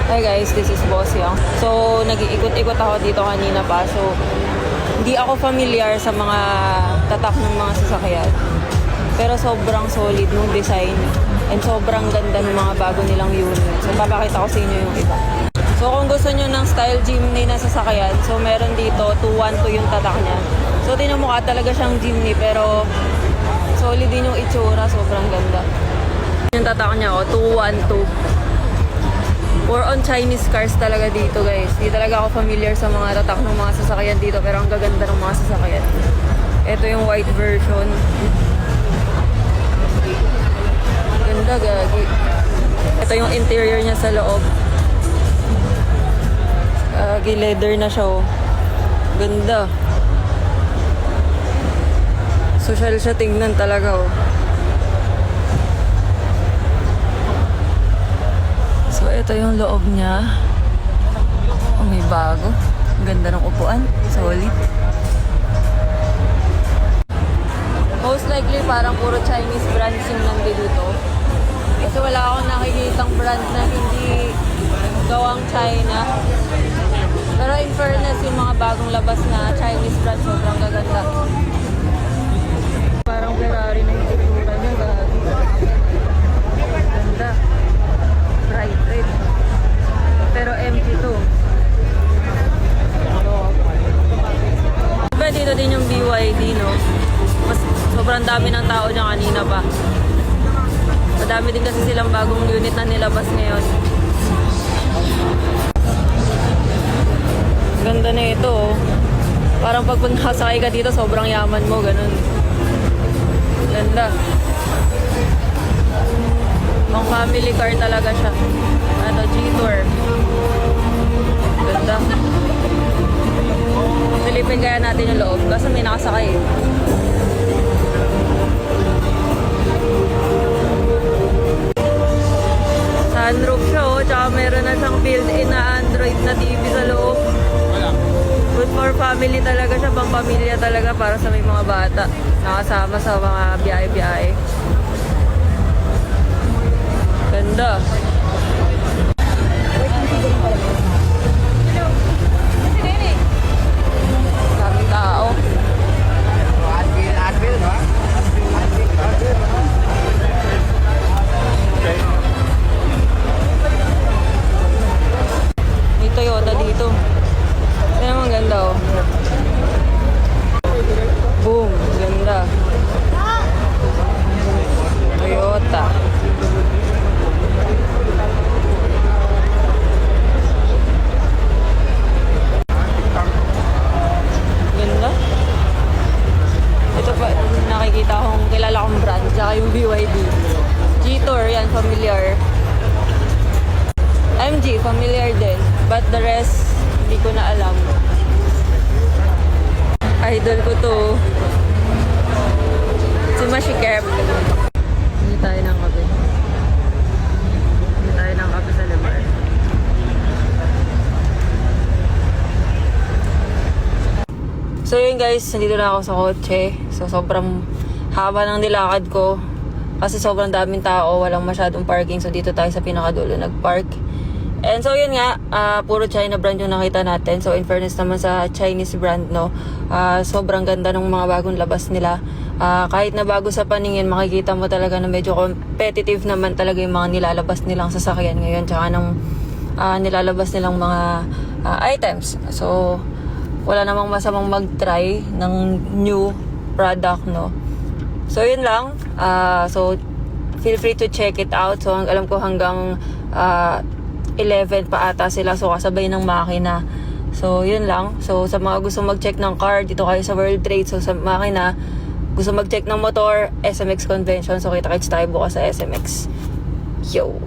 Hi guys, this is Boss Yang. So, nag-iikot-ikot ako dito kanina pa. So, hindi ako familiar sa mga tatak ng mga sasakyan. Pero sobrang solid nung design and sobrang ganda ng mga bago nilang unit. So, papakita ko sa inyo yung iba. So, kung gusto nyo ng style Jimny na sasakyan, so meron dito 212 yung tatak niya. So, tingnan mo ka talaga siyang Jimny pero solid din yung itsura, sobrang ganda. Yung tatak niya, 212. Or on Chinese cars talaga dito, guys. Di talaga ako familiar sa mga tatak ng mga sasakyan dito, pero ang gaganda ng mga sasakyan. Ito yung white version. Ganda, gagi. Ito yung interior niya sa loob. Leather na siya, oh. Ganda. Social siya tingnan talaga, oh. So, ito yung loob niya. Oh, may bago. Ang ganda ng upuan. Solid. Most likely, parang puro Chinese brands yung nandito. Kasi wala akong nakikitang brand na hindi gawang China. Pero in fairness, yung mga bagong labas na Chinese brand, sobrang gaganda. Parang Ferrari na yung itsura niya. Ganda. Bright red. Pero MG to. Diba dito din yung BYD, no? Mas sobrang dami ng tao niya kanina pa. Madami din kasi silang bagong unit na nilabas ngayon. Ganda na ito, oh. Parang pag nakasakay ka dito, sobrang yaman mo, ganun. Ganda. Pang family car talaga siya. Ano, G-Tour. Ganda. Silipin kaya natin yung loob. Kasi may nakasakay. Sunroof siya, oh. Tsaka meron na siyang built-in na Android na TV sa loob. Good for family talaga siya. Pang pamilya talaga para sa may mga bata. Nakasama sa mga biyahe-biyahe. Ganda. Daming tao. May Toyota dito. Ito naman ganda, oh. Boom. Ganda. Toyota. Ganda. Ito pa, nakikita kong kilala kong brand, tsaka yung BYD. G-Tour, yan, familiar. MG, familiar din. But the rest, hindi ko na alam. Idol ko to. Si Mashikep. Hindi tayo ng kape. Hindi tayo ng kape sa Lemar. So yun guys, nandito na ako sa kotse. So sobrang haba ng nilakad ko. Kasi sobrang daming tao, walang masyadong parking. So dito tayo sa pinakadulo nag-park. And so yun nga, puro China brand yung nakita natin. So in fairness naman sa Chinese brand, no, sobrang ganda ng mga bagong labas nila. Kahit na bago sa paningin, makikita mo talaga na medyo competitive naman talaga yung mga nilalabas nilang sasakyan ngayon. Tsaka ng nilalabas nilang mga items. So wala namang masamang mag-try ng new product, no. So yun lang. So feel free to check it out. So alam ko hanggang 11 pa ata sila, so kasabay ng makina. So yun lang. So sa mga gusto mag-check ng car, dito kayo sa World Trade. So sa makina, gusto mag-check ng motor, SMX Convention. So kita-kits tayo bukas sa SMX. Yo!